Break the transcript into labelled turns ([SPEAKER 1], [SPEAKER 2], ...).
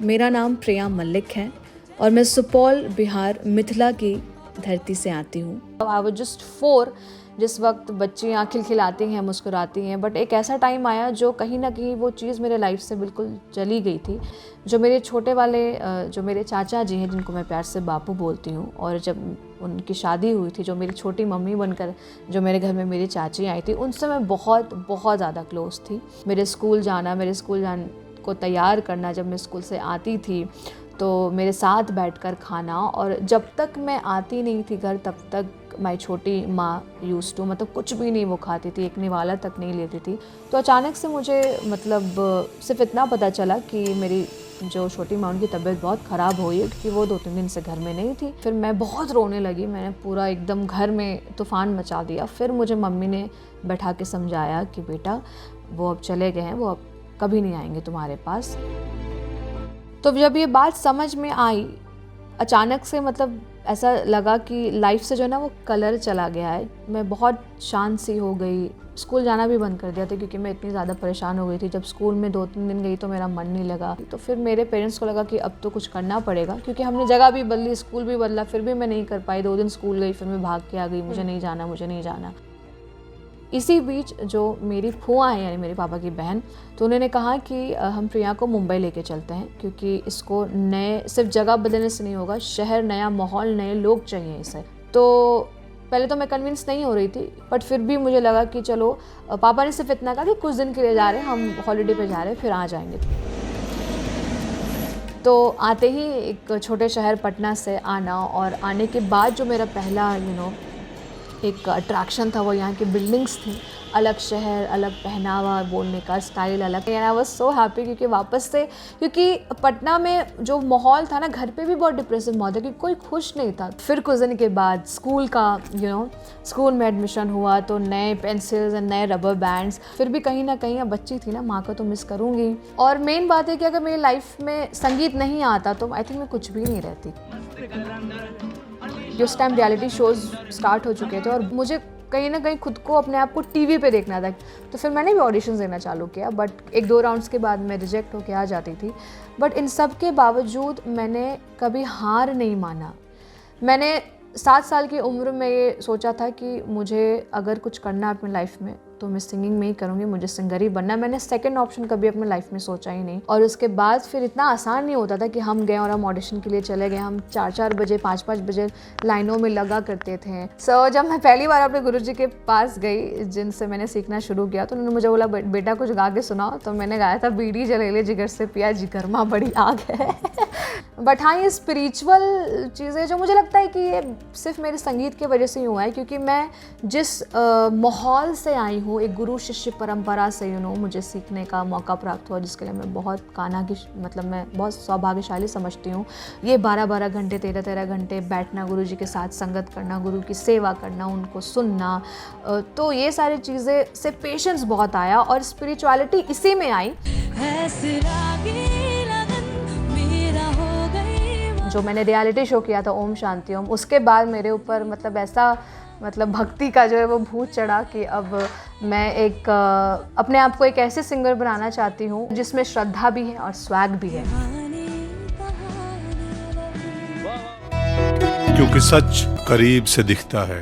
[SPEAKER 1] मेरा नाम प्रिया मल्लिक है और मैं सुपौल, बिहार, मिथिला की धरती से आती हूँ।
[SPEAKER 2] आई वाज जस्ट 4 जिस वक्त बच्चियाँ खिलखिलाती हैं, मुस्कुराती हैं, बट एक ऐसा टाइम आया जो कहीं ना कहीं वो चीज़ मेरे लाइफ से बिल्कुल चली गई थी। जो मेरे छोटे वाले जो मेरे चाचा जी हैं, जिनको मैं प्यार से बापू बोलती हूँ, और जब उनकी शादी हुई थी, जो मेरी छोटी मम्मी बनकर जो मेरे घर में मेरी चाची आई थी, उनसे मैं बहुत बहुत ज़्यादा क्लोज थी। मेरे स्कूल जान को तैयार करना, जब मैं स्कूल से आती थी तो मेरे साथ बैठकर खाना, और जब तक मैं आती नहीं थी घर तब तक माई छोटी माँ यूज़ टू, मतलब कुछ भी नहीं वो खाती थी, एक निवाला तक नहीं लेती थी। तो अचानक से मुझे सिर्फ इतना पता चला कि मेरी जो छोटी माँ, उनकी तबीयत बहुत ख़राब हुई है, क्योंकि वो 2-3 दिन से घर में नहीं थी। फिर मैं बहुत रोने लगी, मैंने पूरा एकदम घर में तूफ़ान मचा दिया। फिर मुझे मम्मी ने बैठा के समझाया कि बेटा वो अब चले गए हैं, वो अब कभी नहीं आएंगे तुम्हारे पास। तो जब ये बात समझ में आई, अचानक से ऐसा लगा कि लाइफ से जो है ना वो कलर चला गया है। मैं बहुत शांत सी हो गई, स्कूल जाना भी बंद कर दिया था, क्योंकि मैं इतनी ज़्यादा परेशान हो गई थी। जब स्कूल में 2-3 दिन गई तो मेरा मन नहीं लगा। तो फिर मेरे पेरेंट्स को लगा कि अब तो कुछ करना पड़ेगा, क्योंकि हमने जगह भी बदली, स्कूल भी बदला, फिर भी मैं नहीं कर पाई। 2 दिन स्कूल गई, फिर मैं भाग के आ गई, मुझे नहीं जाना। इसी बीच जो मेरी फूआ है, यानी मेरे पापा की बहन, तो उन्होंने कहा कि हम प्रिया को मुंबई लेके चलते हैं, क्योंकि इसको सिर्फ जगह बदलने से नहीं होगा, शहर, नया माहौल, नए लोग चाहिए इसे। तो पहले तो मैं कन्विंस नहीं हो रही थी, बट फिर भी मुझे लगा कि चलो, पापा ने सिर्फ इतना कहा कि कुछ दिन के लिए जा रहे हैं, हम हॉलीडे पे जा रहे हैं, फिर आ जाएंगे। तो आते ही एक छोटे शहर पटना से आना, और आने के बाद जो मेरा पहला एक अट्रैक्शन था, वो यहाँ की बिल्डिंग्स थी। अलग शहर, अलग पहनावा, बोलने का स्टाइल अलग। And I was so happy, क्योंकि वापस से, क्योंकि पटना में जो माहौल था ना, घर पे भी बहुत डिप्रेसिव माहौल था, क्योंकि कोई खुश नहीं था। फिर कुछ दिन के बाद स्कूल का स्कूल में एडमिशन हुआ, तो नए पेंसिल्स और नए रबर बैंड्स। फिर भी कहीं ना कहीं, अब बच्ची थी ना, माँ को तो मिस करूँगी। और मेन बात है कि अगर मेरी लाइफ में संगीत नहीं आता तो आई थिंक मैं कुछ भी नहीं रहती। उस टाइम रियलिटी शोज़ स्टार्ट हो चुके थे, और मुझे कहीं ना कहीं खुद को, अपने आप को टीवी पे देखना था। तो फिर मैंने भी ऑडिशंस देना चालू किया, बट 1-2 राउंड्स के बाद मैं रिजेक्ट होके आ जाती थी। बट इन सब के बावजूद मैंने कभी हार नहीं माना। मैंने 7 साल की उम्र में ये सोचा था कि मुझे अगर कुछ करना है अपनी लाइफ में तो मैं सिंगिंग में ही करूँगी, मुझे सिंगर ही बनना। मैंने सेकंड ऑप्शन कभी अपनी लाइफ में सोचा ही नहीं। और उसके बाद फिर इतना आसान नहीं होता था कि हम गए और हम ऑडिशन के लिए चले गए। हम 4-4 बजे, 5-5 बजे लाइनों में लगा करते थे। जब मैं पहली बार अपने गुरुजी के पास गई, जिनसे मैंने सीखना शुरू किया, तो उन्होंने मुझे बोला, बेटा कुछ गा के सुनाओ। तो मैंने गाया था, बीड़ी जले ले जिगर से पिया, जिगर माँ बड़ी आग है। बट हाँ, ये स्पिरिचुअल चीज़ें, जो मुझे लगता है कि ये सिर्फ मेरे संगीत की वजह से ही हुआ है, क्योंकि मैं जिस माहौल से आई हूँ, एक गुरु शिष्य परंपरा से मुझे सीखने का मौका प्राप्त हुआ, जिसके लिए मैं बहुत मैं बहुत सौभाग्यशाली समझती हूँ। ये 12-12 घंटे, 13-13 घंटे बैठना, गुरु जी के साथ संगत करना, गुरु की सेवा करना, उनको सुनना, तो ये सारी चीज़ें से पेशेंस बहुत आया, और स्पिरिचुअलिटी इसी में आई। जो मैंने रियलिटी शो किया था, ओम शांति ओम, उसके बाद मेरे ऊपर ऐसा भक्ति का जो है वो भूत चढ़ा कि अब मैं अपने आप को एक ऐसे सिंगर बनाना चाहती हूँ जिसमें श्रद्धा भी है और स्वैग भी है।
[SPEAKER 3] क्योंकि सच करीब से दिखता है